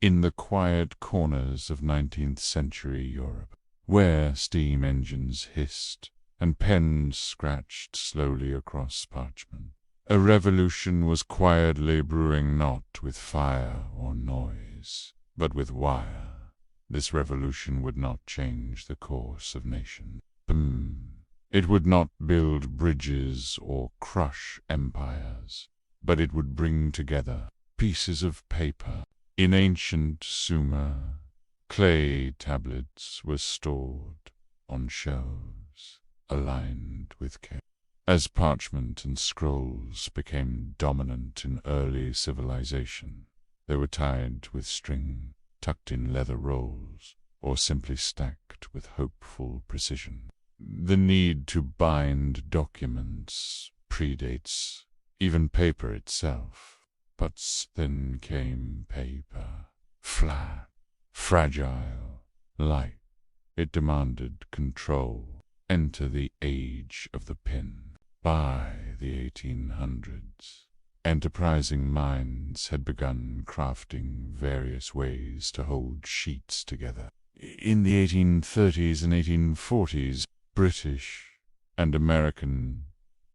in the quiet corners of 19th century Europe, where steam engines hissed and pens scratched slowly across parchment. A revolution was quietly brewing, not with fire or noise, but with wire. This revolution would not change the course of nations. It would not build bridges or crush empires, but it would bring together pieces of paper. In ancient Sumer, clay tablets were stored on shelves, aligned with care. As parchment and scrolls became dominant in early civilization, they were tied with string, tucked in leather rolls, or simply stacked with hopeful precision. The need to bind documents predates even paper itself, but then came paper, flat, fragile, light. It demanded control. Enter the age of the pen. By the 1800s, enterprising minds had begun crafting various ways to hold sheets together. In the 1830s and 1840s, British and American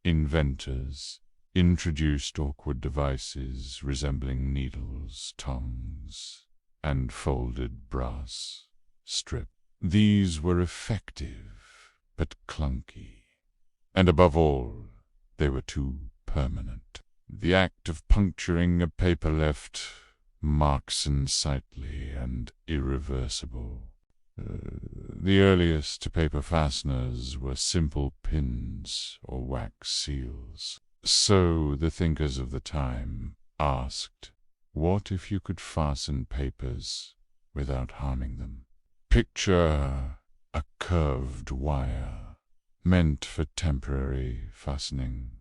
inventors introduced awkward devices resembling needles, tongs, and folded brass strips. These were effective, but clunky. And above all, they were too permanent. The act of puncturing a paper left marks unsightly and irreversible. The earliest paper fasteners were simple pins or wax seals. So the thinkers of the time asked, what if you could fasten papers without harming them? Picture a curved wire, meant for temporary fastening,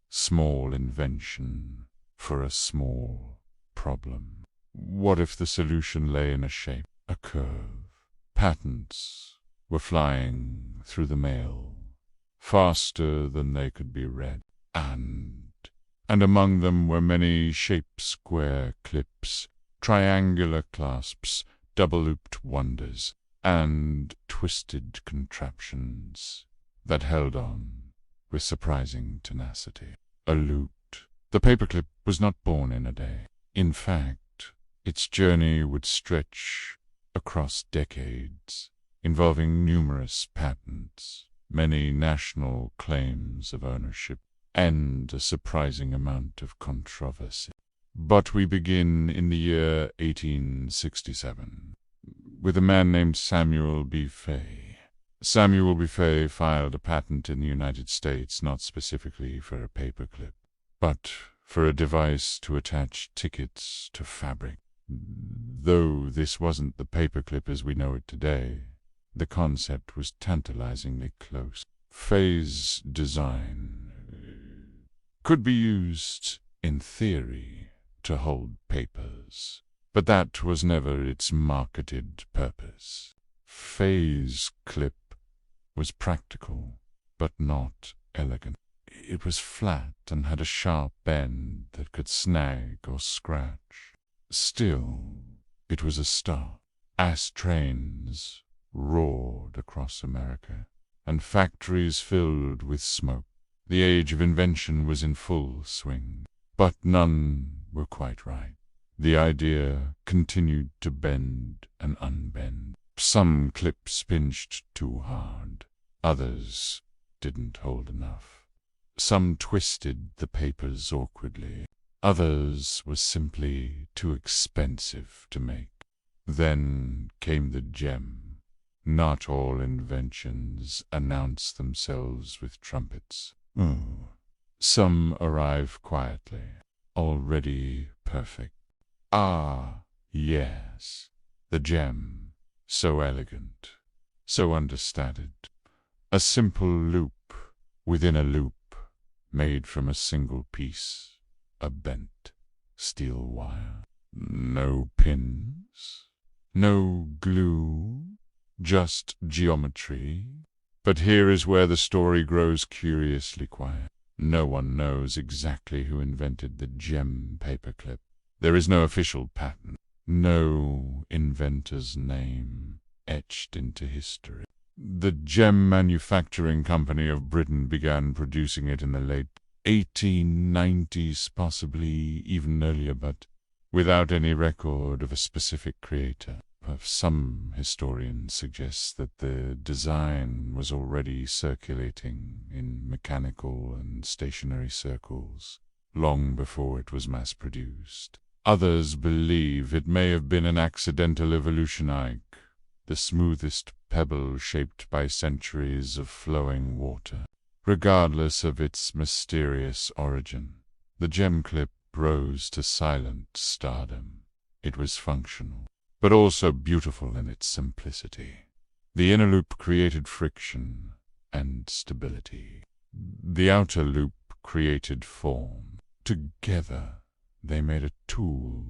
small invention for a small problem. What if the solution lay in a shape, a curve? Patents were flying through the mail, faster than they could be read, and among them were many shape-square clips, triangular clasps, double-looped wonders, and twisted contraptions that held on with surprising tenacity. A lute. The paperclip was not born in a day. In fact, its journey would stretch across decades, involving numerous patents, many national claims of ownership, and a surprising amount of controversy. But we begin in the year 1867, with a man named Samuel B. Fay. Samuel B. Fay filed a patent in the United States not specifically for a paperclip, but for a device to attach tickets to fabric. Though this wasn't the paperclip as we know it today, the concept was tantalizingly close. Fay's design could be used, in theory, to hold papers, but that was never its marketed purpose. Fay's clip was practical, but not elegant. It was flat and had a sharp end that could snag or scratch. Still, it was a start. As trains roared across America, and factories filled with smoke, the age of invention was in full swing. But none were quite right. The idea continued to bend and unbend. Some clips pinched too hard. Others didn't hold enough. Some twisted the papers awkwardly. Others were simply too expensive to make. Then came the gem. Not all inventions announce themselves with trumpets. Some arrive quietly, already perfect. Ah, yes, the gem, so elegant, so understated. A simple loop within a loop, made from a single piece of bent steel wire. No pins, no glue, just geometry. But here is where the story grows curiously quiet. No one knows exactly who invented the gem paperclip. There is no official patent, no inventor's name etched into history. The gem manufacturing company of Britain began producing it in the late 1890s, possibly even earlier, but without any record of a specific creator. Some historians suggest that the design was already circulating in mechanical and stationary circles long before it was mass-produced. Others believe it may have been an accidental evolution, the smoothest pebble shaped by centuries of flowing water. Regardless of its mysterious origin, the gem clip rose to silent stardom. It was functional, but also beautiful in its simplicity. The inner loop created friction and stability. The outer loop created form. Together, they made a tool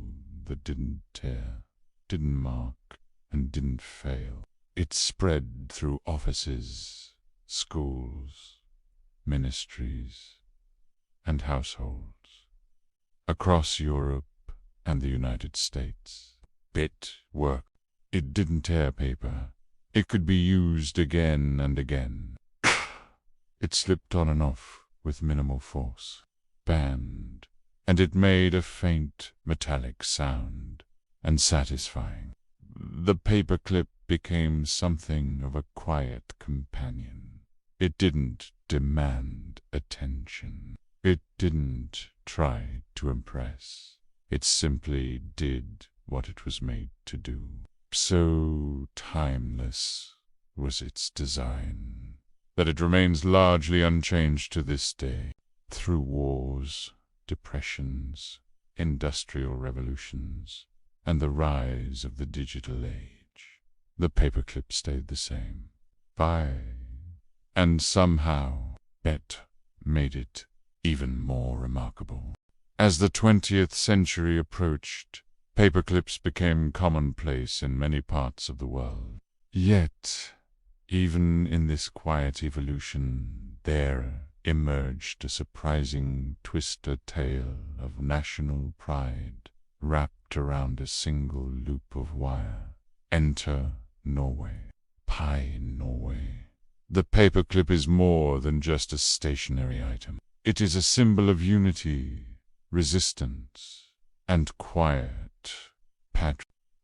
that didn't tear, didn't mark, and didn't fail. It spread through offices, schools, ministries, and households, across Europe and the United States. It worked. It didn't tear paper. It could be used again and again. It slipped on and off with minimal force. Banned, and it made a faint metallic sound, and satisfying. The paperclip became something of a quiet companion. It didn't demand attention. It didn't try to impress. It simply did what it was made to do. So timeless was its design that it remains largely unchanged to this day. Through wars, depressions, industrial revolutions, and the rise of the digital age, the paperclip stayed the same. And somehow, it made it even more remarkable. As the 20th century approached, paperclips became commonplace in many parts of the world. Yet, even in this quiet evolution, there emerged a surprising twister tale of national pride wrapped around a single loop of wire. Enter Norway. Pie Norway. The paperclip is more than just a stationary item. It is a symbol of unity, resistance, and quiet.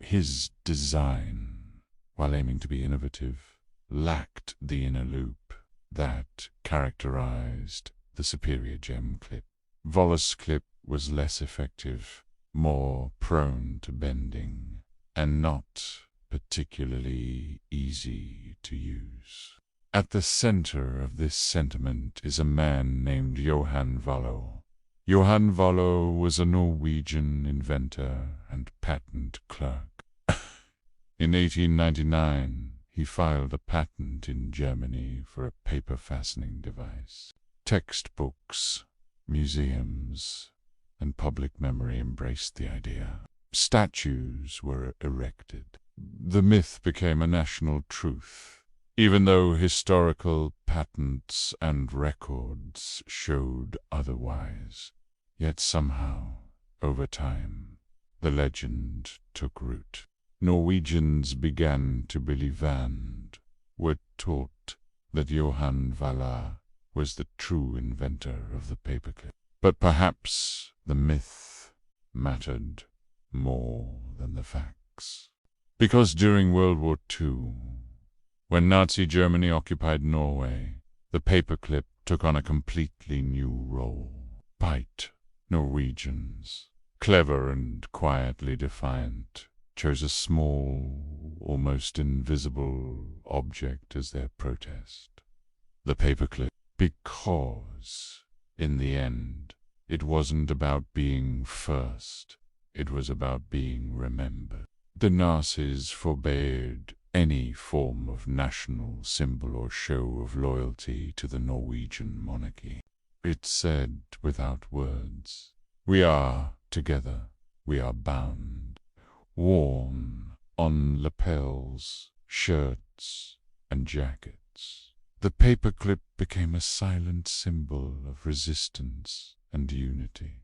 His design, while aiming to be innovative, lacked the inner loop that characterized the superior gem clip. Volus clip was less effective, more prone to bending, and not particularly easy to use. At the center of this sentiment is a man named Johan Vallo. Johan Vallo was a Norwegian inventor and patent clerk. In 1899, he filed a patent in Germany for a paper fastening device. Textbooks, museums, and public memory embraced the idea. Statues were erected. The myth became a national truth, even though historical patents and records showed otherwise. Yet somehow, over time, the legend took root. Norwegians began to believe and were taught that Johan Vallo was the true inventor of the paperclip. But perhaps the myth mattered more than the facts. Because during World War II, when Nazi Germany occupied Norway, the paperclip took on a completely new role. Norwegians, clever and quietly defiant, chose a small, almost invisible object as their protest. The paperclip. Because, in the end, it wasn't about being first, it was about being remembered. The Nazis forbade any form of national symbol or show of loyalty to the Norwegian monarchy. It said, without words, "We are together, we are bound," worn on lapels, shirts, and jackets. The paperclip became a silent symbol of resistance and unity.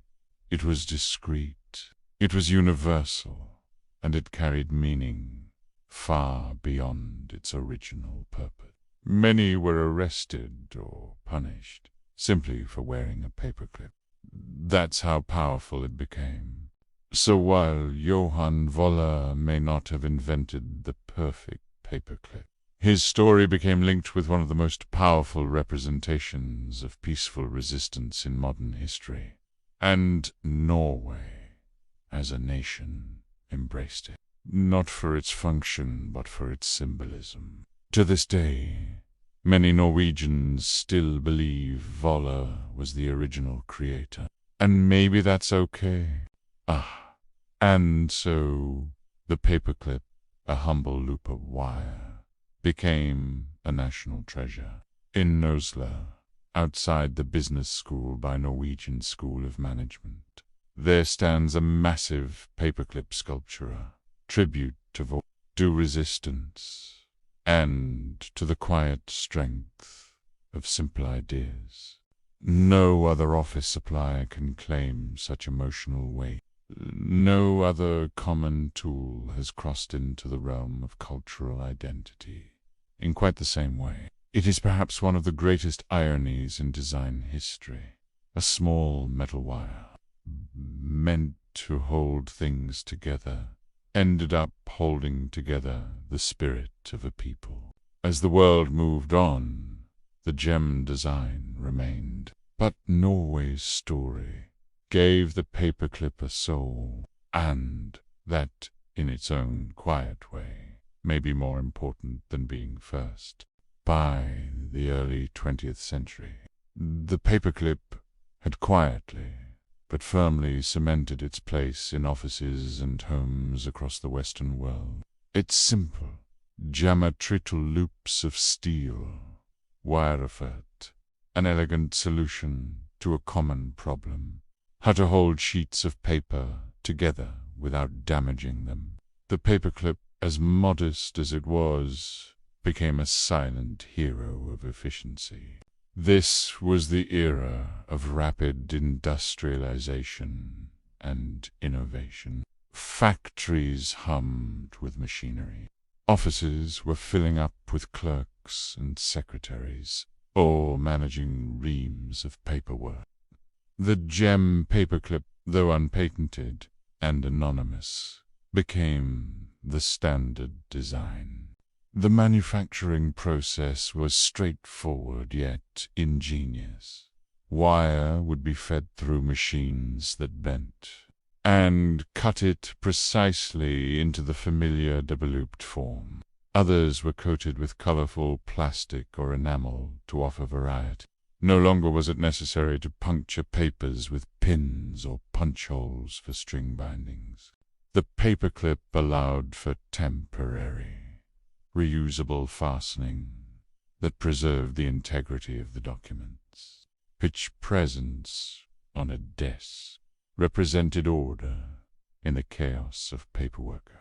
It was discreet. It was universal. and it carried meaning far beyond its original purpose. Many were arrested or punished simply for wearing a paperclip. That's how powerful it became. So while Johann Woller may not have invented the perfect paperclip, his story became linked with one of the most powerful representations of peaceful resistance in modern history. And Norway, as a nation, embraced it, not for its function, but for its symbolism. To this day, many Norwegians still believe Woller was the original creator. And maybe that's okay. And so the paperclip, a humble loop of wire, became a national treasure. In Oslo, outside the business school by Norwegian School of Management, there stands a massive paperclip sculpture, tribute to resistance, and to the quiet strength of simple ideas. No other office supply can claim such emotional weight. No other common tool has crossed into the realm of cultural identity in quite the same way. It is perhaps one of the greatest ironies in design history. A small metal wire, meant to hold things together, ended up holding together the spirit of a people. As the world moved on, the gem design remained. But Norway's story gave the paperclip a soul, and that, in its own quiet way, may be more important than being first. By the early 20th century, the paperclip had quietly but firmly cemented its place in offices and homes across the Western world. Its simple, geometrical loops of steel were an elegant solution to a common problem: how to hold sheets of paper together without damaging them. The paperclip, as modest as it was, became a silent hero of efficiency. This was the era of rapid industrialization and innovation. Factories hummed with machinery. Offices were filling up with clerks and secretaries, all managing reams of paperwork. The gem paperclip, though unpatented and anonymous, became the standard design. The manufacturing process was straightforward yet ingenious. Wire would be fed through machines that bent and cut it precisely into the familiar double-looped form. Others were coated with colorful plastic or enamel to offer variety. No longer was it necessary to puncture papers with pins or punch holes for string bindings. The paperclip allowed for temporary, reusable fastening that preserved the integrity of the documents. Its presence on a desk represented order in the chaos of paperwork,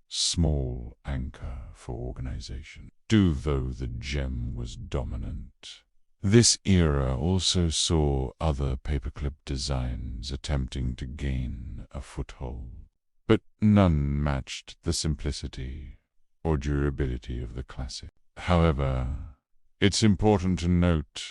small anchor for organization. Though the gem was dominant, this era also saw other paperclip designs attempting to gain a foothold, but none matched the simplicity or durability of the classic. However, it's important to note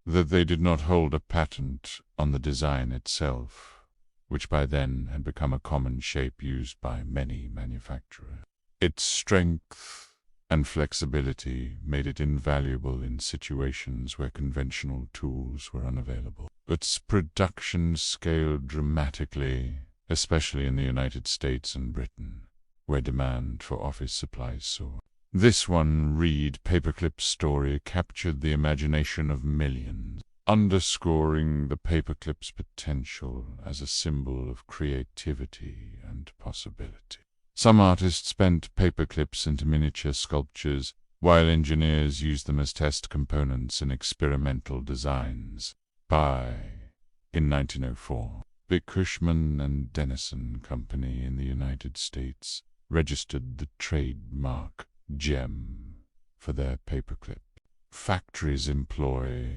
that they did not hold a patent on the design itself, which by then had become a common shape used by many manufacturers. Its strength and flexibility made it invaluable in situations where conventional tools were unavailable. Its production scaled dramatically, especially in the United States and Britain, where demand for office supplies soared. This one Reed paperclip story captured the imagination of millions, underscoring the paperclip's potential as a symbol of creativity and possibility. Some artists bent paperclips into miniature sculptures, while engineers used them as test components in experimental designs. In 1904, the Cushman and Dennison Company in the United States registered the trademark gem for their paperclip. Factories employ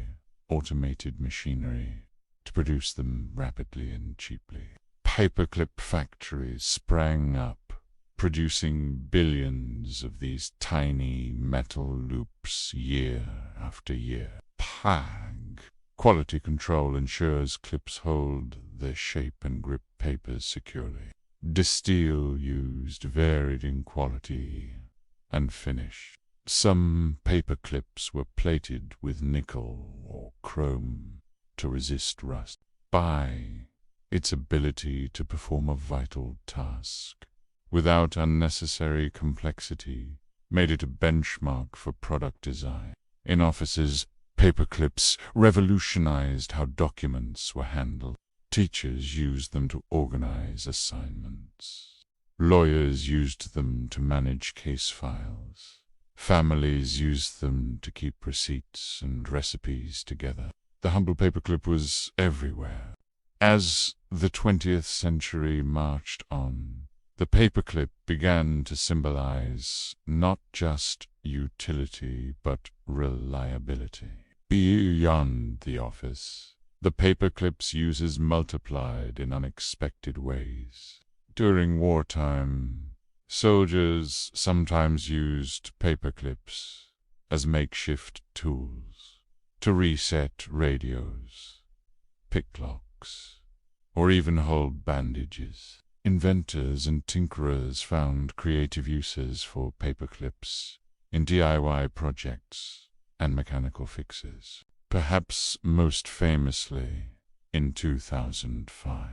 automated machinery to produce them rapidly and cheaply. Paperclip factories sprang up, producing billions of these tiny metal loops year after year. Pag. Quality control ensures clips hold their shape and grip papers securely. Steel used varied in quality and finish. Some paper clips were plated with nickel or chrome to resist rust. By its ability to perform a vital task without unnecessary complexity made it a benchmark for product design. In offices, paper clips revolutionized how documents were handled. Teachers used them to organize assignments. Lawyers used them to manage case files. Families used them to keep receipts and recipes together. The humble paperclip was everywhere. As the 20th century marched on, the paperclip began to symbolize not just utility but reliability. Beyond the office, the paperclip's uses multiplied in unexpected ways. During wartime, soldiers sometimes used paperclips as makeshift tools to reset radios, pick locks, or even hold bandages. Inventors and tinkerers found creative uses for paperclips in DIY projects and mechanical fixes. Perhaps most famously, in 2005,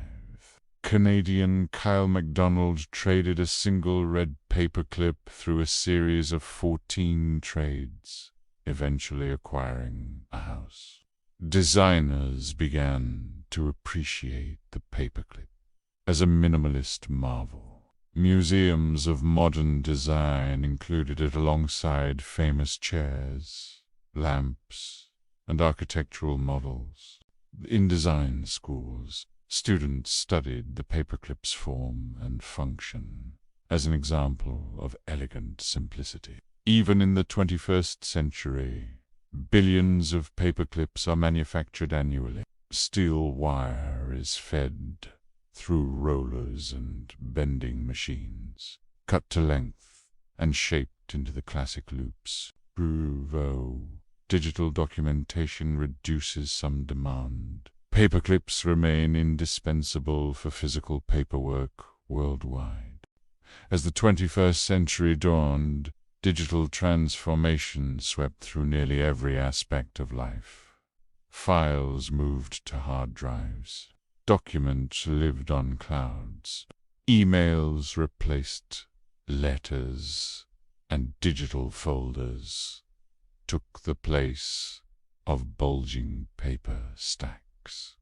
Canadian Kyle MacDonald traded a single red paperclip through a series of 14 trades, eventually acquiring a house. Designers began to appreciate the paperclip as a minimalist marvel. Museums of modern design included it alongside famous chairs, lamps, and architectural models. In design schools, students studied the paperclip's form and function as an example of elegant simplicity. Even in the 21st century, billions of paperclips are manufactured annually. Steel wire is fed through rollers and bending machines, cut to length and shaped into the classic loops. Though digital documentation reduces some demand, paperclips remain indispensable for physical paperwork worldwide. As the 21st century dawned, digital transformation swept through nearly every aspect of life. Files moved to hard drives. Documents lived on clouds. Emails replaced letters, and digital folders took the place of bulging paper stacks.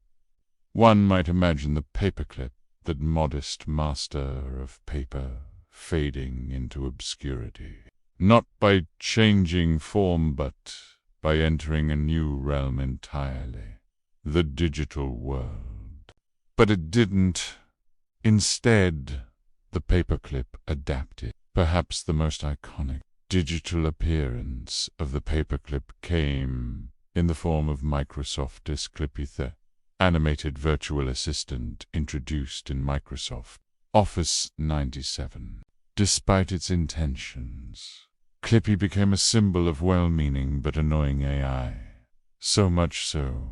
One might imagine the paperclip, that modest master of paper, fading into obscurity, not by changing form but by entering a new realm entirely, the digital world. But it didn't. Instead, the paperclip adapted. Perhaps the most iconic digital appearance of the paperclip came in the form of Microsoft's Clippy, the animated virtual assistant introduced in Microsoft Office 97. Despite its intentions, Clippy became a symbol of well-meaning but annoying AI. So much so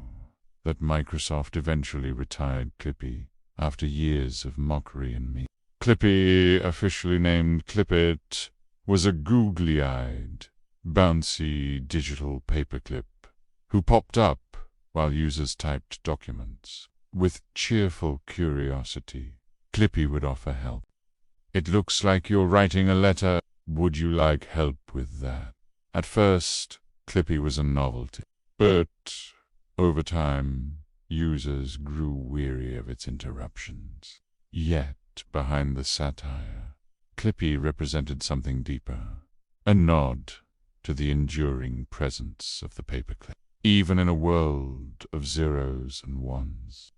that Microsoft eventually retired Clippy after years of mockery and meme. Clippy, officially named Clippit, was a googly-eyed, bouncy digital paperclip who popped up while users typed documents. With cheerful curiosity, Clippy would offer help. "It looks like you're writing a letter. Would you like help with that?" At first, Clippy was a novelty, but over time, users grew weary of its interruptions. Yet, behind the satire, Clippy represented something deeper, a nod to the enduring presence of the paperclip. Even in a world of zeros and ones.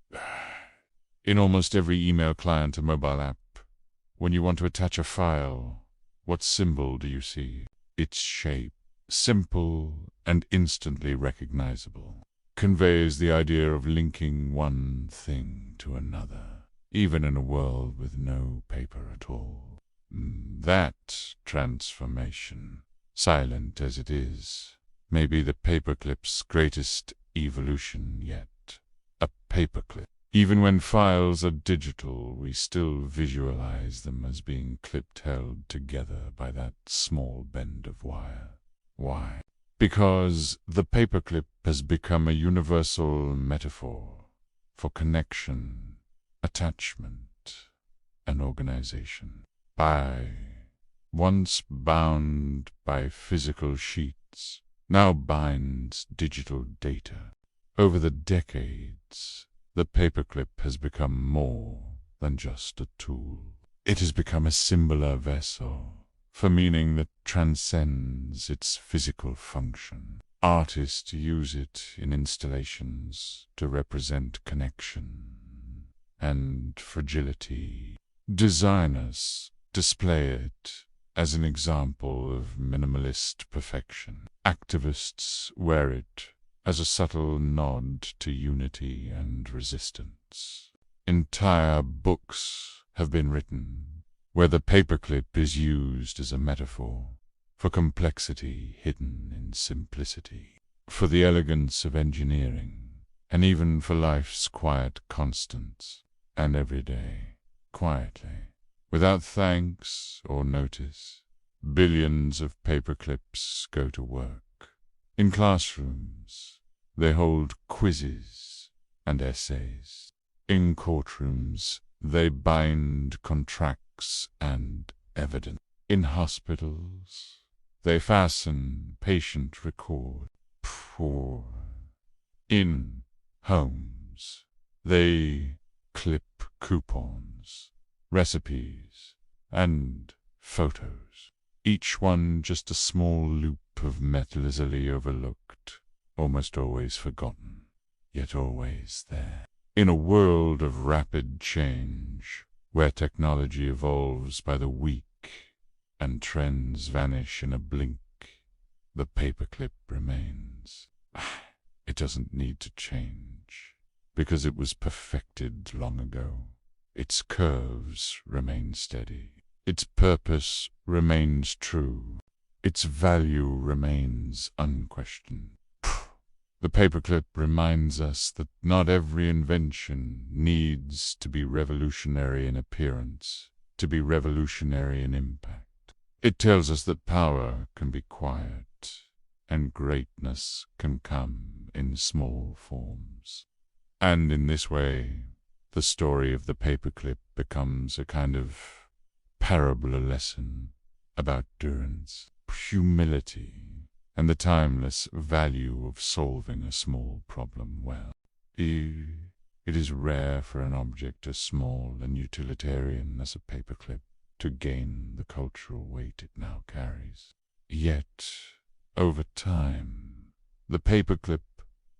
In almost every email client or mobile app, when you want to attach a file, what symbol do you see? Its shape, simple and instantly recognizable, conveys the idea of linking one thing to another, even in a world with no paper at all. That transformation, silent as it is, may be the paperclip's greatest evolution yet. A paperclip. Even when files are digital, we still visualize them as being clipped, held together by that small bend of wire. Why? Because the paperclip has become a universal metaphor for connection, attachment, and organization. Once bound by physical sheets, now binds digital data. Over the decades, the paperclip has become more than just a tool. It has become a singular vessel for meaning that transcends its physical function. Artists use it in installations to represent connection and fragility. Designers display it as an example of minimalist perfection. Activists wear it as a subtle nod to unity and resistance. Entire books have been written where the paperclip is used as a metaphor for complexity hidden in simplicity, for the elegance of engineering, and even for life's quiet constants. And every day, quietly, without thanks or notice, billions of paperclips go to work. In classrooms, they hold quizzes and essays. In courtrooms, they bind contracts and evidence. In hospitals, they fasten patient records. In homes, they clip coupons, recipes, and photos. Each one just a small loop of metal easily overlooked, almost always forgotten, yet always there. In a world of rapid change, where technology evolves by the week and trends vanish in a blink, the paperclip remains. It doesn't need to change, because it was perfected long ago. Its curves remain steady. Its purpose remains true. Its value remains unquestioned. The paperclip reminds us that not every invention needs to be revolutionary in appearance, to be revolutionary in impact. It tells us that power can be quiet, and greatness can come in small forms. And in this way, the story of the paperclip becomes a kind of parable, a lesson about endurance, humility, and the timeless value of solving a small problem well. It is rare for an object as small and utilitarian as a paperclip to gain the cultural weight it now carries. Yet, over time, the paperclip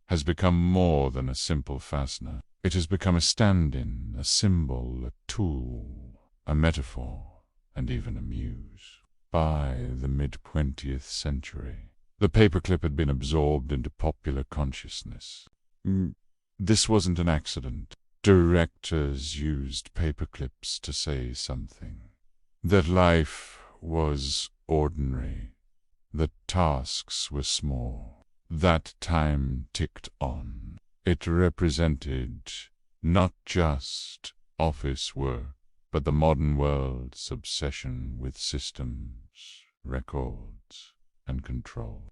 has become more than a simple fastener. It has become a stand-in, a symbol, a tool, a metaphor, and even a muse. By the mid-20th century, the paperclip had been absorbed into popular consciousness. This wasn't an accident. Directors used paperclips to say something. That life was ordinary. That tasks were small. That time ticked on. It represented not just office work, but the modern world's obsession with systems, records, and control.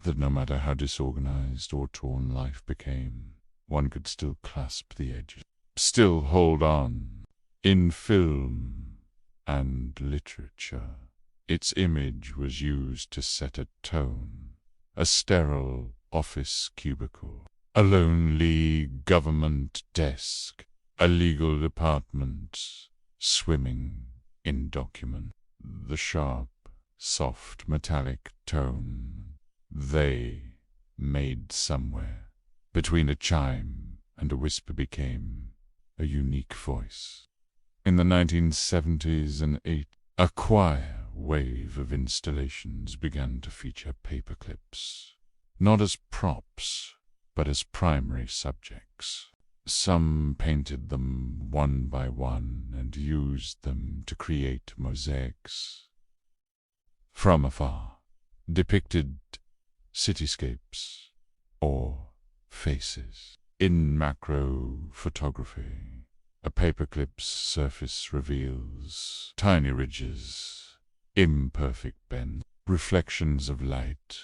That no matter how disorganized or torn life became, one could still clasp the edges, still hold on. In film and literature, its image was used to set a tone, a sterile office cubicle, a lonely government desk, a legal department swimming in documents. The sharp, soft, metallic tone they made somewhere between a chime and a whisper became a unique voice. In the 1970s and 80s, a choir wave of installations began to feature paperclips, not as props, but as primary subjects. Some painted them one by one and used them to create mosaics. From afar, depicted cityscapes or faces. In macro photography, a paperclip's surface reveals tiny ridges, imperfect bends, reflections of light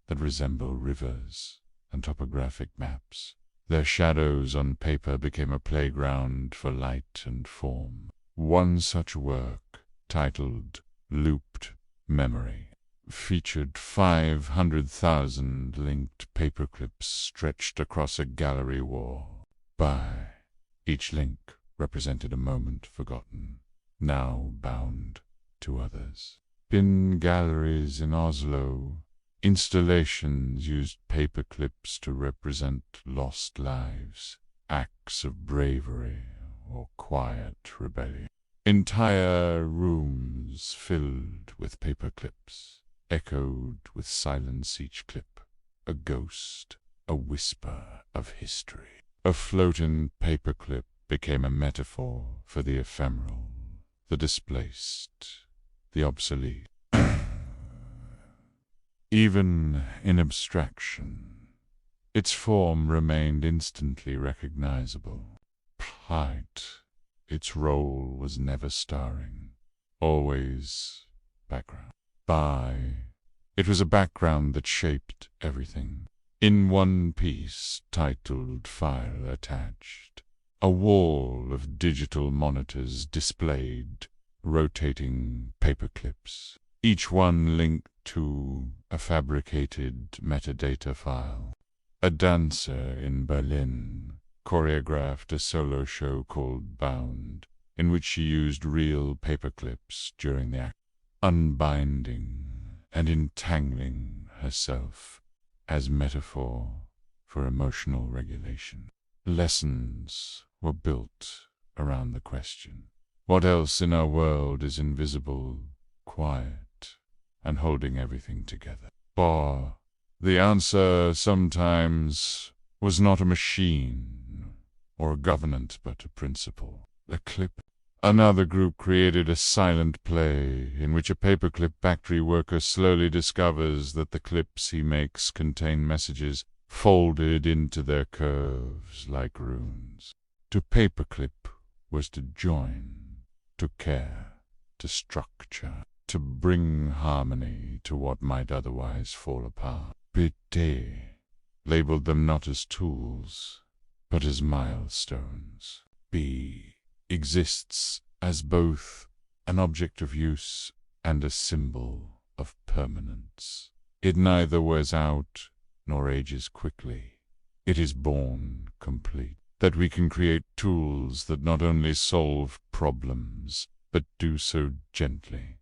that resemble rivers and topographic maps. Their shadows on paper became a playground for light and form. One such work, titled Looped Memory, featured 500,000 linked paperclips stretched across a gallery wall. Each link represented a moment forgotten, now bound to others. In galleries in Oslo, installations used paperclips to represent lost lives, acts of bravery, or quiet rebellion. Entire rooms filled with paperclips, echoed with silence each clip, a ghost, a whisper of history. A floating paperclip became a metaphor for the ephemeral, the displaced, the obsolete. Even in abstraction, its form remained instantly recognizable. Its role was never starring, always background. It was a background that shaped everything. In one piece, titled File Attached, a wall of digital monitors displayed rotating paperclips, each one linked to a fabricated metadata file. A dancer in Berlin choreographed a solo show called Bound, in which she used real paperclips during the act, unbinding and entangling herself as metaphor for emotional regulation. Lessons were built around the question, what else in our world is invisible, quiet, and holding everything together? The answer sometimes was not a machine or a government, but a principle, a clip. Another group created a silent play in which a paperclip factory worker slowly discovers that the clips he makes contain messages folded into their curves like runes. To paperclip was to join, to care, to structure, to bring harmony to what might otherwise fall apart. Pité labeled them not as tools, but as milestones. B exists as both an object of use and a symbol of permanence. It neither wears out nor ages quickly. It is born complete, that we can create tools that not only solve problems, but do so gently,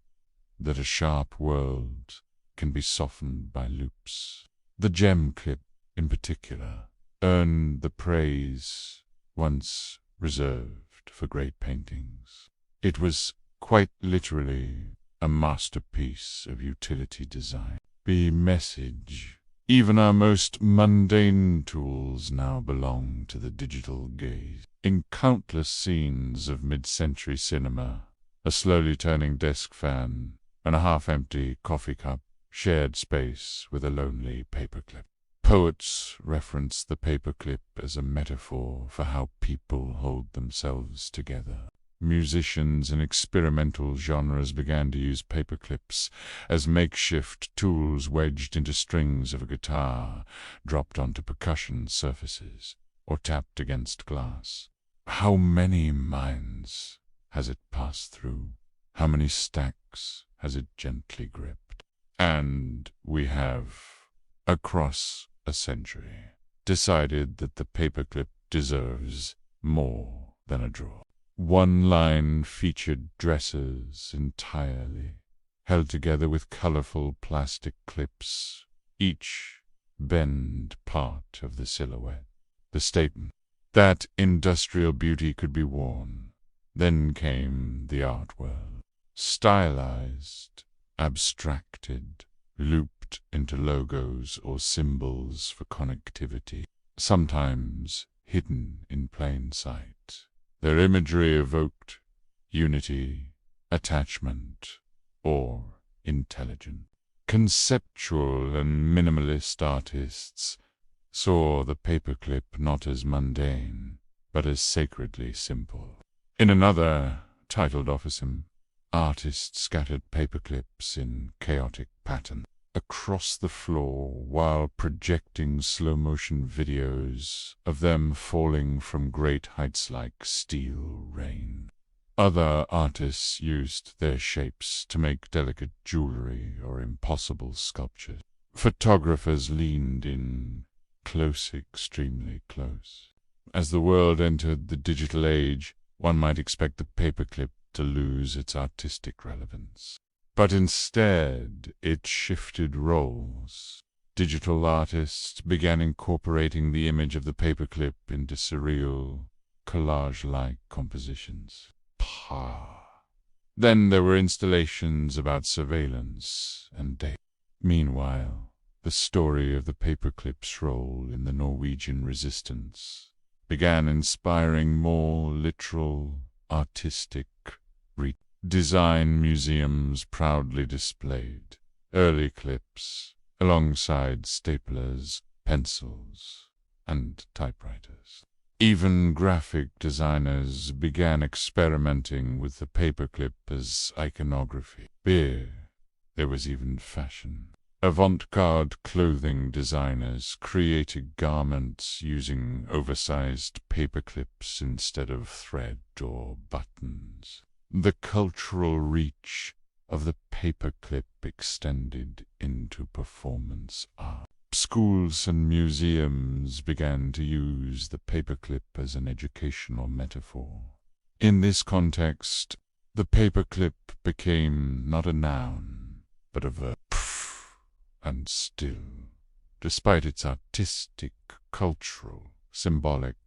that a sharp world can be softened by loops. The gem clip, in particular, earned the praise once reserved for great paintings. It was quite literally a masterpiece of utility design. Message. Even our most mundane tools now belong to the digital gaze. In countless scenes of mid-century cinema, a slowly turning desk fan and a half-empty coffee cup shared space with a lonely paperclip. Poets reference the paperclip as a metaphor for how people hold themselves together. Musicians in experimental genres began to use paperclips as makeshift tools wedged into strings of a guitar, dropped onto percussion surfaces, or tapped against glass. How many minds has it passed through? How many stacks has it gently gripped? And we have, across a century, decided that the paperclip deserves more than a drawer. One line featured dresses entirely, held together with colorful plastic clips, each bend part of the silhouette. The statement that industrial beauty could be worn. Then came the art world, stylized, abstracted, looped into logos or symbols for connectivity. Sometimes hidden in plain sight. Their imagery evoked unity, attachment, or intelligence. Conceptual and minimalist artists saw the paperclip not as mundane, but as sacredly simple. In another, titled Officem, artists scattered paperclips in chaotic pattern across the floor while projecting slow-motion videos of them falling from great heights like steel rain. Other artists used their shapes to make delicate jewelry or impossible sculptures. Photographers leaned in close, extremely close. As the world entered the digital age, one might expect the paperclip to lose its artistic relevance. But instead, it shifted roles. Digital artists began incorporating the image of the paperclip into surreal, collage-like compositions. Then there were installations about surveillance and data. Meanwhile, the story of the paperclip's role in the Norwegian resistance began inspiring more literal, artistic design museums proudly displayed early clips alongside staplers, pencils, and typewriters. Even graphic designers began experimenting with the paperclip as iconography. There was even fashion. Avant-garde clothing designers created garments using oversized paperclips instead of thread or buttons. The cultural reach of the paperclip extended into performance art. Schools and museums began to use the paperclip as an educational metaphor. In this context, the paperclip became not a noun, but a verb. And still, despite its artistic, cultural, symbolic,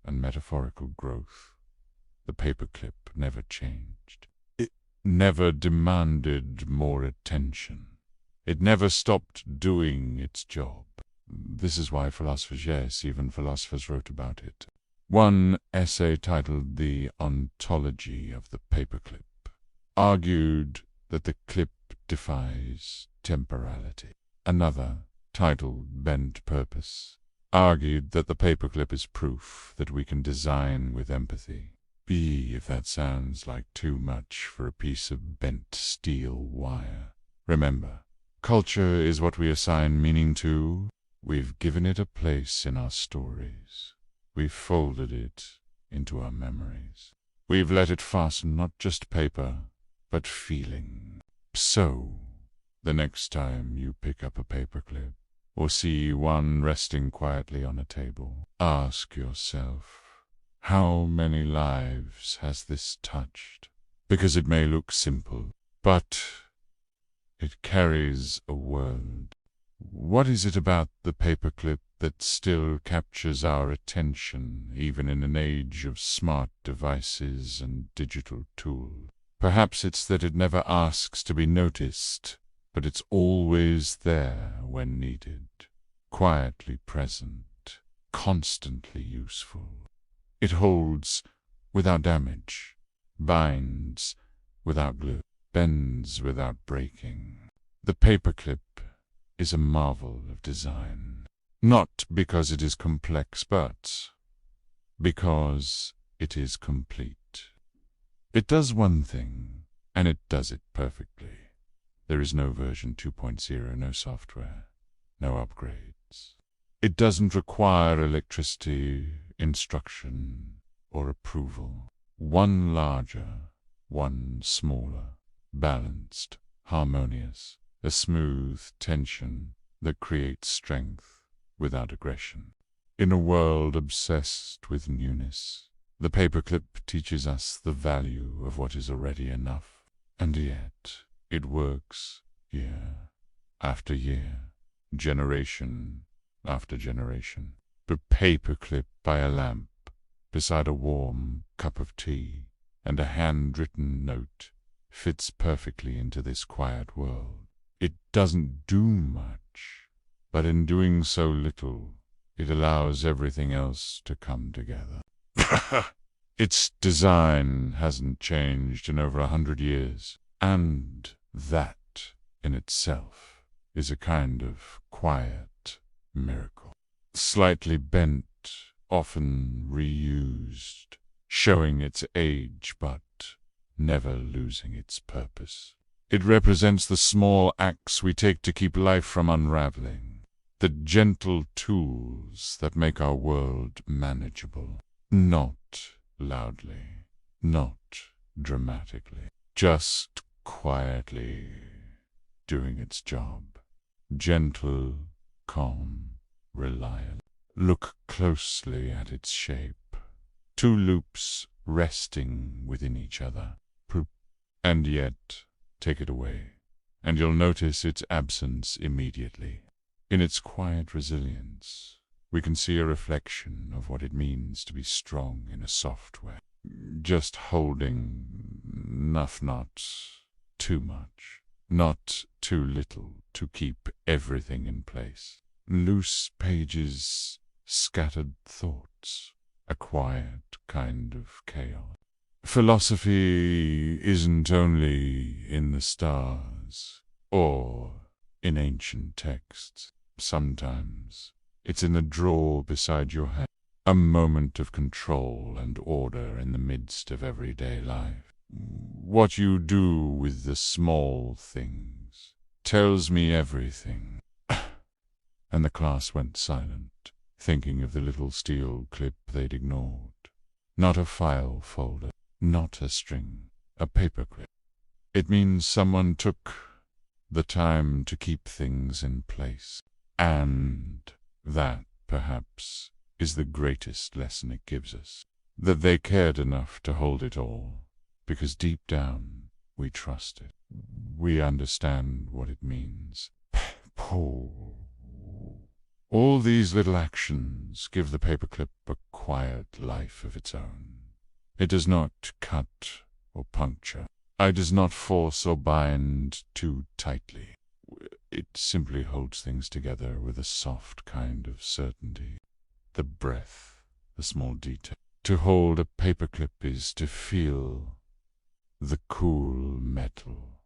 and metaphorical growth, the paperclip never changed. It never demanded more attention. It never stopped doing its job. This is why philosophers, yes, even philosophers wrote about it. One essay titled The Ontology of the Paperclip argued that the clip defies temporality. Another, titled Bent Purpose, argued that the paperclip is proof that we can design with empathy. If that sounds like too much for a piece of bent steel wire. Remember, culture is what we assign meaning to. We've given it a place in our stories. We've folded it into our memories. We've let it fasten not just paper, but feeling. So, the next time you pick up a paperclip, or see one resting quietly on a table, ask yourself, how many lives has this touched? Because it may look simple, but it carries a world. What is it about the paperclip that still captures our attention, even in an age of smart devices and digital tools? Perhaps it's that it never asks to be noticed, but it's always there when needed, quietly present, constantly useful. It holds without damage, binds without glue, bends without breaking. The paperclip is a marvel of design, not because it is complex, but because it is complete. It does one thing, and it does it perfectly. There is no version 2.0, no software, no upgrades. It doesn't require electricity, instruction, or approval. One larger, one smaller, balanced, harmonious, a smooth tension that creates strength without aggression. In a world obsessed with newness, the paperclip teaches us the value of what is already enough, and yet it works year after year, generation after generation. The paperclip by a lamp, beside a warm cup of tea, and a handwritten note fits perfectly into this quiet world. It doesn't do much, but in doing so little, It allows everything else to come together. Its design hasn't changed in over 100 years, and that in itself is a kind of quiet miracle. Slightly bent, often reused, showing its age but never losing its purpose. It represents the small acts we take to keep life from unraveling, the gentle tools that make our world manageable. Not loudly, not dramatically, just quietly doing its job. Gentle, calm, reliable. Look closely at its shape. Two loops resting within each other. And yet, take it away, and you'll notice its absence immediately. In its quiet resilience, we can see a reflection of what it means to be strong in a software. Just holding enough, not too much, not too little to keep everything in place. Loose pages, scattered thoughts, a quiet kind of chaos. Philosophy isn't only in the stars or in ancient texts. Sometimes it's in the drawer beside your head, a moment of control and order in the midst of everyday life. What you do with the small things tells me everything. And the class went silent, thinking of the little steel clip they'd ignored. Not a file folder, not a string, a paperclip. It means someone took the time to keep things in place. And that, perhaps, is the greatest lesson it gives us. That they cared enough to hold it all, because deep down we trust it. We understand what it means. All these little actions give the paperclip a quiet life of its own. It does not cut or puncture. It does not force or bind too tightly. It simply holds things together with a soft kind of certainty. The breath, the small detail. To hold a paperclip is to feel the cool metal,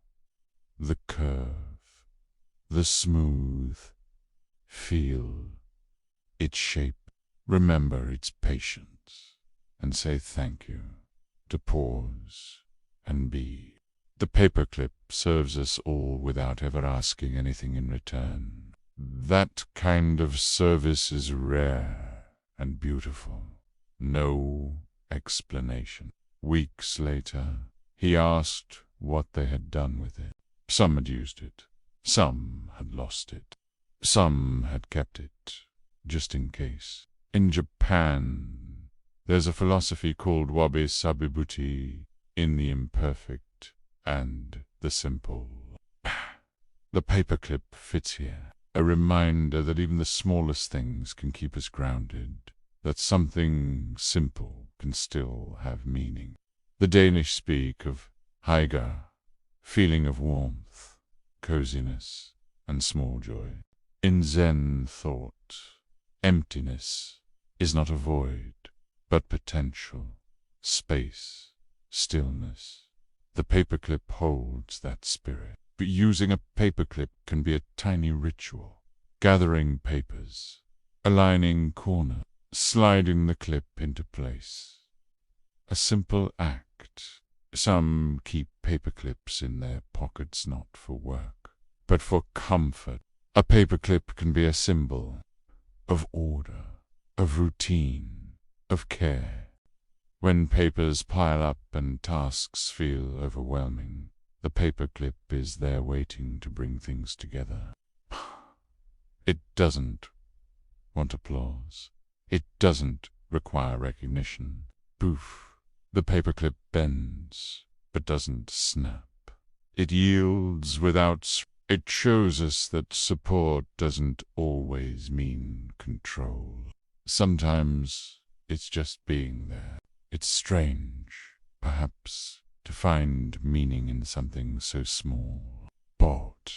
the curve, the smooth. Feel its shape. Remember its patience, and say thank you. To pause and be. The paperclip serves us all without ever asking anything in return. That kind of service is rare and beautiful. No explanation. Weeks later, he asked what they had done with it. Some had used it. Some had lost it. Some had kept it, just in case. In Japan, there's a philosophy called wabi-sabi-buti, in the imperfect and the simple. The paperclip fits here, a reminder that even the smallest things can keep us grounded, that something simple can still have meaning. The Danish speak of hygge, feeling of warmth, coziness, and small joy. In Zen thought, emptiness is not a void, but potential, space, stillness. The paperclip holds that spirit. But using a paperclip can be a tiny ritual. Gathering papers, aligning corners, sliding the clip into place. A simple act. Some keep paperclips in their pockets not for work, but for comfort. A paperclip can be a symbol of order, of routine, of care. When papers pile up and tasks feel overwhelming, the paperclip is there waiting to bring things together. It doesn't want applause. It doesn't require recognition. Poof. The paperclip bends, but doesn't snap. It yields without. It shows us that support doesn't always mean control. Sometimes it's just being there. It's strange, perhaps, to find meaning in something so small. But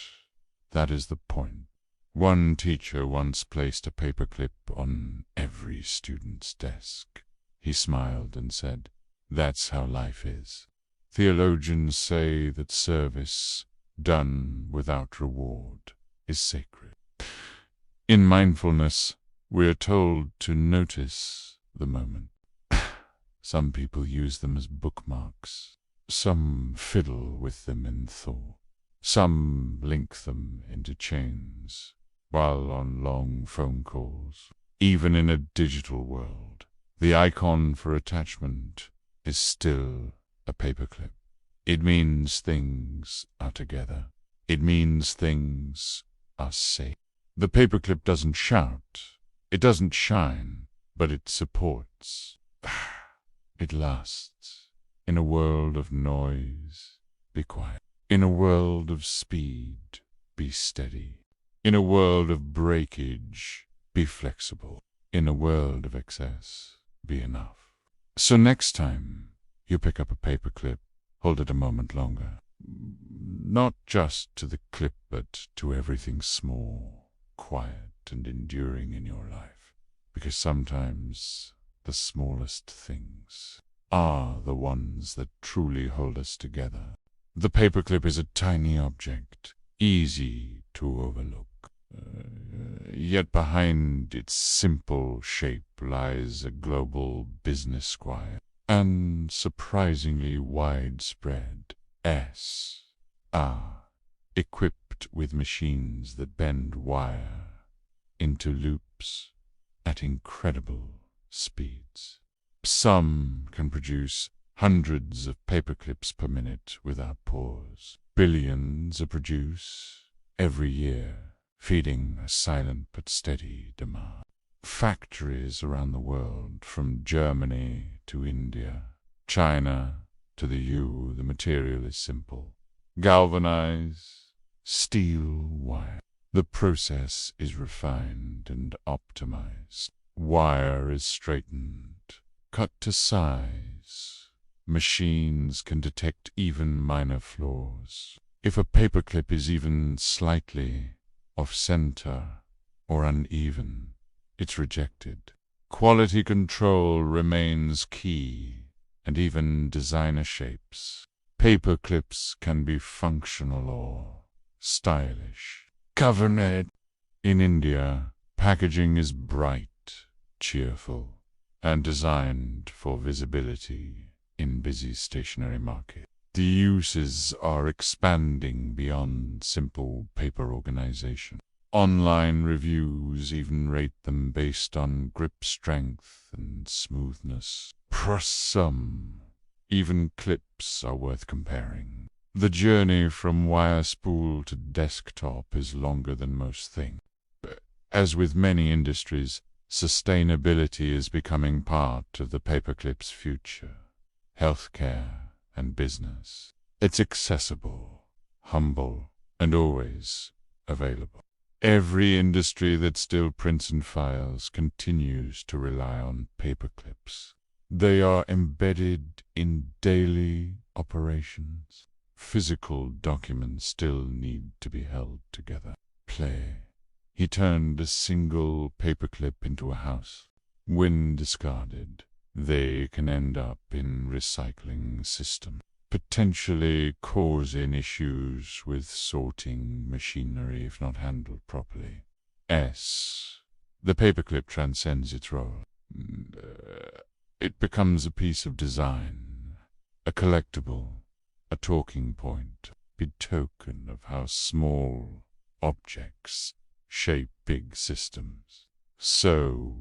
that is the point. One teacher once placed a paperclip on every student's desk. He smiled and said, "That's how life is." Theologians say that service done without reward is sacred. In mindfulness, we are told to notice the moment. Some people use them as bookmarks. Some fiddle with them in thought. Some link them into chains while on long phone calls. Even in a digital world, the icon for attachment is still a paperclip. It means things are together. It means things are safe. The paperclip doesn't shout. It doesn't shine, but it supports. It lasts. In a world of noise, be quiet. In a world of speed, be steady. In a world of breakage, be flexible. In a world of excess, be enough. So next time you pick up a paperclip, hold it a moment longer. Not just to the clip, but to everything small, quiet, and enduring in your life. Because sometimes the smallest things are the ones that truly hold us together. The paperclip is a tiny object, easy to overlook. Yet behind its simple shape lies a global business squire, and surprisingly widespread. Equipped with machines that bend wire into loops at incredible speeds. Some can produce hundreds of paperclips per minute without pause. Billions are produced every year, feeding a silent but steady demand. Factories around the world, from Germany to India, China to the the material is simple. Galvanized steel wire. The process is refined and optimized. Wire is straightened, cut to size. Machines can detect even minor flaws. If a paperclip is even slightly off-center or uneven, it's rejected. Quality control remains key, and even designer shapes. Paperclips can be functional or stylish. Covernet. In India, packaging is bright, cheerful, and designed for visibility in busy stationery market. The uses are expanding beyond simple paper organization. Online reviews even rate them based on grip strength and smoothness. For some, even clips are worth comparing. The journey from wire spool to desktop is longer than most think. As with many industries, sustainability is becoming part of the paperclip's future. Healthcare and business. It's accessible, humble, and always available. Every industry that still prints and files continues to rely on paperclips. They are embedded in daily operations. Physical documents still need to be held together. Play. He turned a single paperclip into a house. When discarded, they can end up in recycling system, potentially causing issues with sorting machinery if not handled properly. The paperclip transcends its role. It becomes a piece of design, a collectible, a talking point, a token of how small objects shape big systems. So,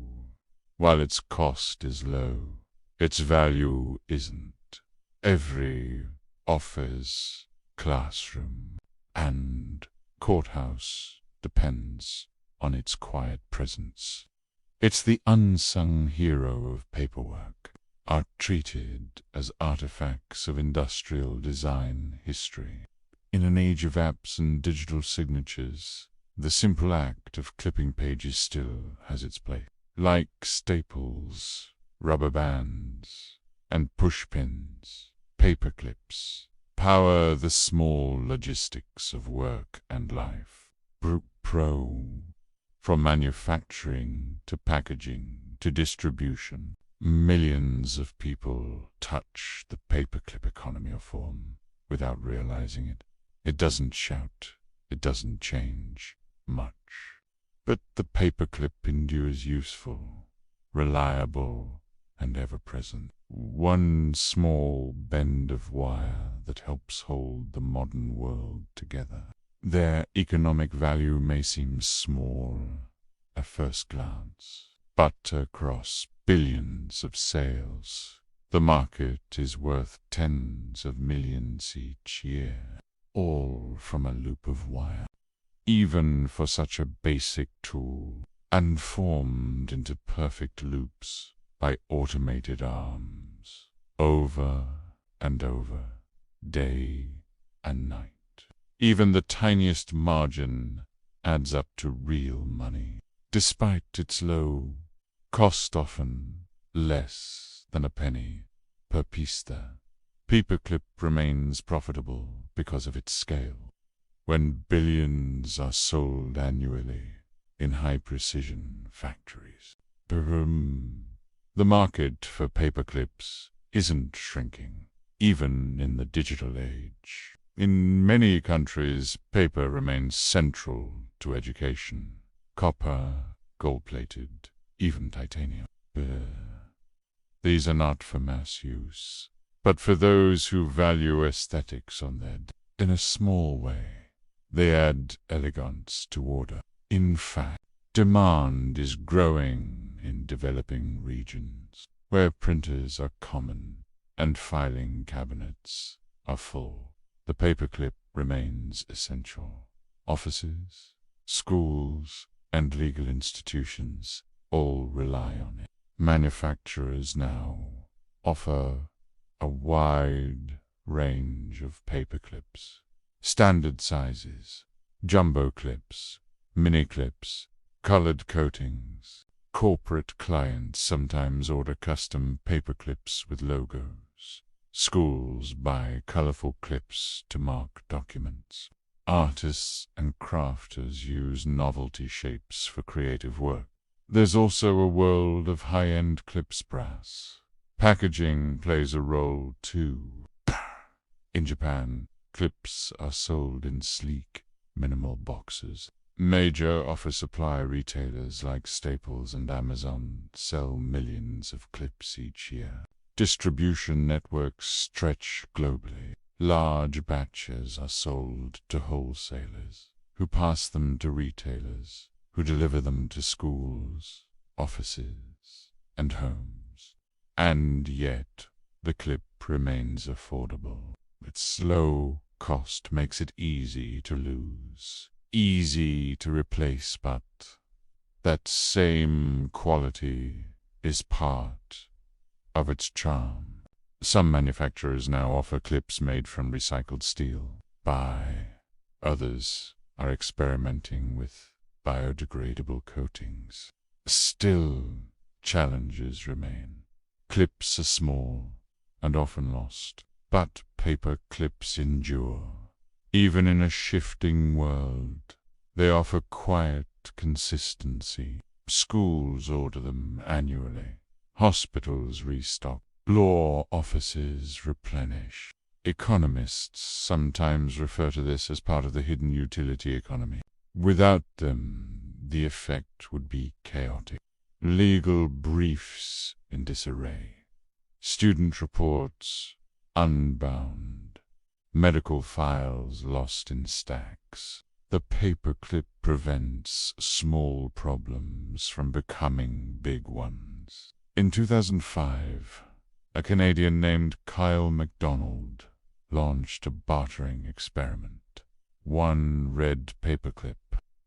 while its cost is low, its value isn't. Every office, classroom, and courthouse depends on its quiet presence. It's the unsung hero of paperwork, are treated as artifacts of industrial design history. In an age of apps and digital signatures, the simple act of clipping pages still has its place. Like staples, rubber bands, and pushpins, paperclips power the small logistics of work and life. Pro. From manufacturing to packaging to distribution, millions of people touch the paperclip economy of form without realizing it. It doesn't shout, it doesn't change much. But the paperclip endures, useful, reliable, and ever-present. One small bend of wire that helps hold the modern world together. Their economic value may seem small at first glance, but across billions of sales, the market is worth tens of millions each year, all from a loop of wire. Even for such a basic tool, and formed into perfect loops by automated arms, over and over, day and night. Even the tiniest margin adds up to real money. Despite its low cost, often less than a penny per piece, the paperclip remains profitable because of its scale. When billions are sold annually in high-precision factories, the market for paperclips isn't shrinking, even in the digital age. In many countries, paper remains central to education. Copper, gold-plated, even titanium. These are not for mass use, but for those who value aesthetics on their in a small way. They add elegance to order. In fact, demand is growing in developing regions, where printers are common and filing cabinets are full. The paperclip remains essential. Offices, schools, and legal institutions all rely on it. Manufacturers now offer a wide range of paperclips. Standard sizes, jumbo clips, mini clips, colored coatings. Corporate clients sometimes order custom paperclips with logos. Schools buy colorful clips to mark documents. Artists and crafters use novelty shapes for creative work. There's also a world of high-end clips brass. Packaging plays a role too. In Japan, clips are sold in sleek, minimal boxes. Major office supply retailers like Staples and Amazon sell millions of clips each year. Distribution networks stretch globally. Large batches are sold to wholesalers, who pass them to retailers, who deliver them to schools, offices, and homes. And yet, the clip remains affordable. Its low cost makes it easy to lose, easy to replace, but that same quality is part of its charm. Some manufacturers now offer clips made from recycled steel. Others are experimenting with biodegradable coatings. Still, challenges remain. Clips are small and often lost, but paper clips endure. Even in a shifting world, they offer quiet consistency. Schools order them annually. Hospitals restock. Law offices replenish. Economists sometimes refer to this as part of the hidden utility economy. Without them, the effect would be chaotic. Legal briefs in disarray. Student reports unbound. Medical files lost in stacks. The paperclip prevents small problems from becoming big ones. In 2005, a Canadian named Kyle MacDonald launched a bartering experiment. One red paperclip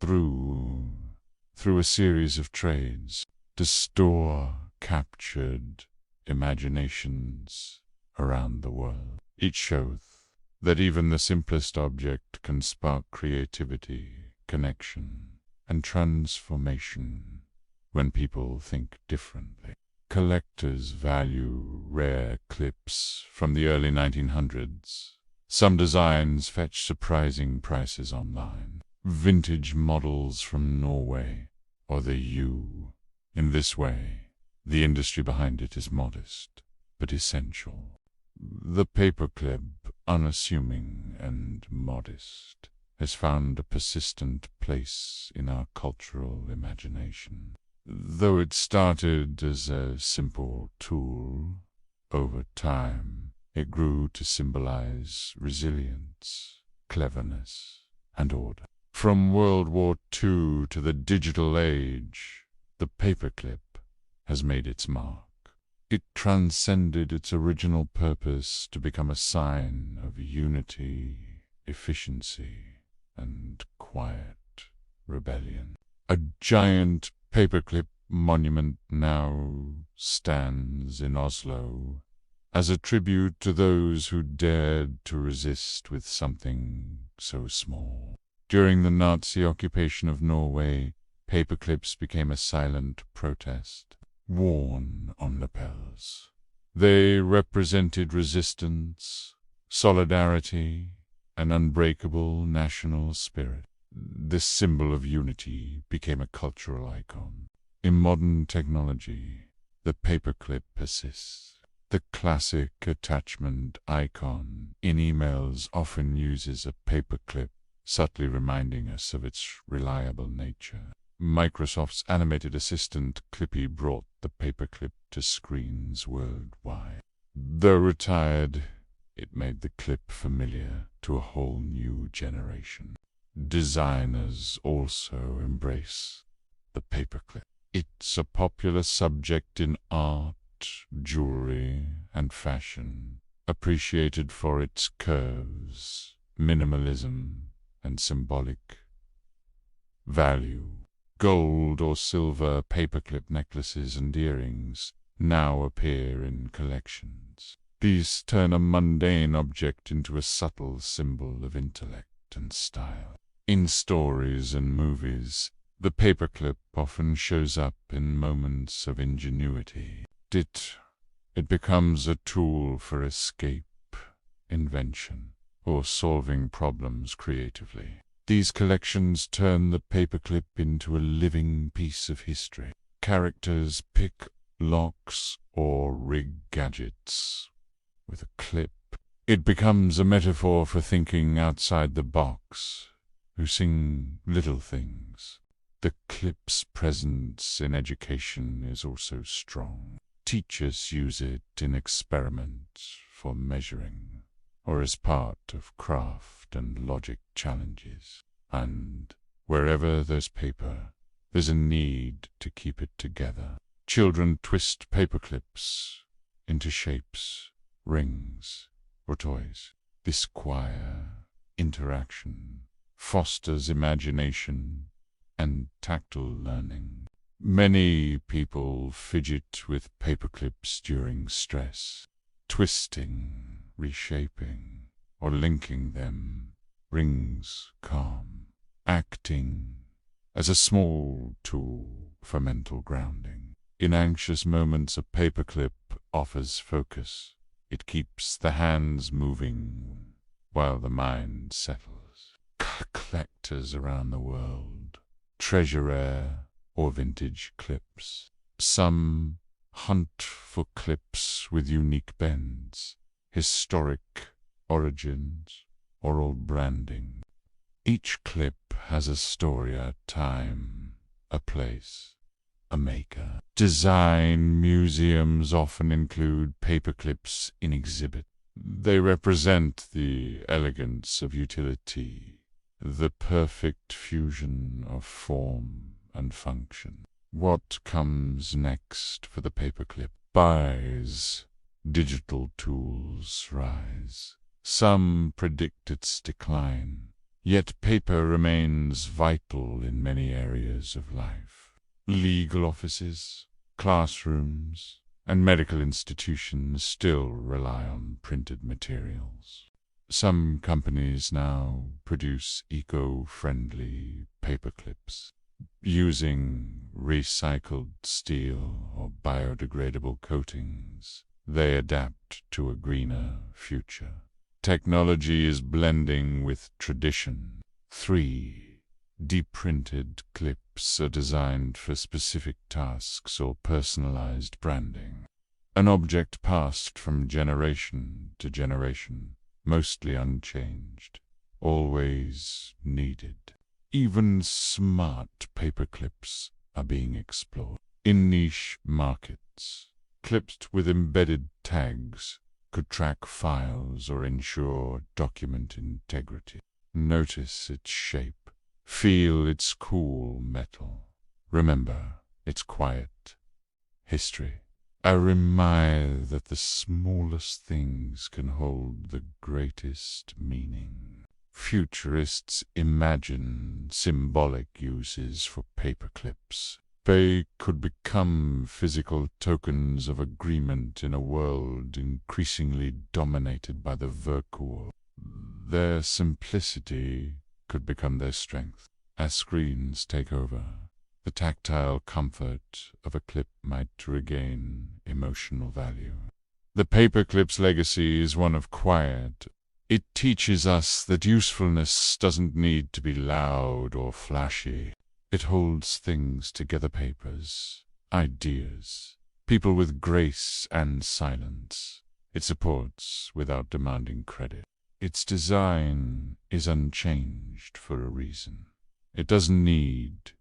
through a series of trades to store captured imaginations around the world. It showed that even the simplest object can spark creativity, connection, and transformation when people think differently. Collectors value rare clips from the early 1900s. Some designs fetch surprising prices online. vintage models from Norway, or the U. In this way, the industry behind it is modest, but essential. The paperclip, unassuming and modest, has found a persistent place in our cultural imagination. Though it started as a simple tool, over time it grew to symbolize resilience, cleverness, and order. From World War II to the digital age, the paperclip has made its mark. It transcended its original purpose to become a sign of unity, efficiency, and quiet rebellion. A giant paperclip monument now stands in Oslo as a tribute to those who dared to resist with something so small. During the Nazi occupation of Norway, paperclips became a silent protest, worn on lapels. They represented resistance, solidarity, an unbreakable national spirit. This symbol of unity became a cultural icon. In modern technology, the paperclip persists. The classic attachment icon in emails often uses a paperclip, subtly reminding us of its reliable nature. Microsoft's animated assistant Clippy brought the paperclip to screens worldwide. Though retired, it made the clip familiar to a whole new generation. Designers also embrace the paperclip. It's a popular subject in art, jewelry, and fashion, appreciated for its curves, minimalism, and symbolic value. Gold or silver paperclip necklaces and earrings now appear in collections. These turn a mundane object into a subtle symbol of intellect and style. In stories and movies, the paperclip often shows up in moments of ingenuity. It becomes a tool for escape, invention, or solving problems creatively. These collections turn the paperclip into a living piece of history. Characters pick locks or rig gadgets with a clip. It becomes a metaphor for thinking outside the box, who sing little things. The clip's presence in education is also strong. Teachers use it in experiments for measuring, or as part of craft and logic challenges. And wherever there's paper, there's a need to keep it together. Children twist paperclips into shapes, rings, or toys. This choir interaction fosters imagination and tactile learning. Many people fidget with paperclips during stress. Twisting, reshaping, or linking them brings calm. Acting as a small tool for mental grounding. In anxious moments, a paperclip offers focus. It keeps the hands moving while the mind settles. Collectors around the world treasure rare or vintage clips. Some hunt for clips with unique bends, historic origins, or old branding. Each clip has a story, a time, a place, a maker. Design museums often include paperclips in exhibit. They represent the elegance of utility, the perfect fusion of form and function. What comes next for the paperclip? Buys, digital tools rise. Some predict its decline, yet paper remains vital in many areas of life. Legal offices, classrooms, and medical institutions still rely on printed materials. Some companies now produce eco-friendly paperclips, using recycled steel or biodegradable coatings. They adapt to a greener future. Technology is blending with tradition. 3 Deprinted clips are designed for specific tasks or personalized branding. An object passed from generation to generation, mostly unchanged, always needed. Even smart paperclips are being explored. In niche markets, clips with embedded tags could track files or ensure document integrity. Notice its shape. Feel its cool metal. Remember its quiet history. A reminder that the smallest things can hold the greatest meaning. Futurists imagine symbolic uses for paperclips. They could become physical tokens of agreement in a world increasingly dominated by the virtual. Their simplicity could become their strength. As screens take over, the tactile comfort of a clip might regain emotional value. The paperclip's legacy is one of quiet. It teaches us that usefulness doesn't need to be loud or flashy. It holds things together: papers, ideas, people with grace and silence. It supports without demanding credit. Its design is unchanged for a reason. It doesn't need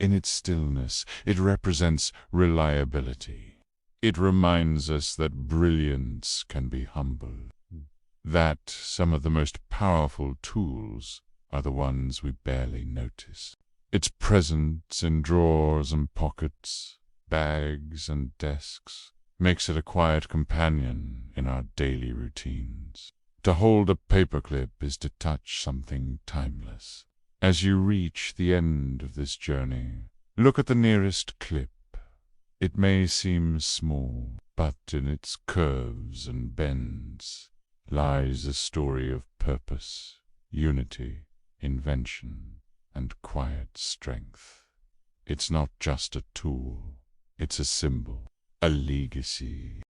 in its stillness, it represents reliability. It reminds us that brilliance can be humble, that some of the most powerful tools are the ones we barely notice. Its presence in drawers and pockets, bags and desks, makes it a quiet companion in our daily routines. To hold a paperclip is to touch something timeless. As you reach the end of this journey, look at the nearest clip. It may seem small, but in its curves and bends lies a story of purpose, unity, invention, and quiet strength. It's not just a tool, it's a symbol, a legacy.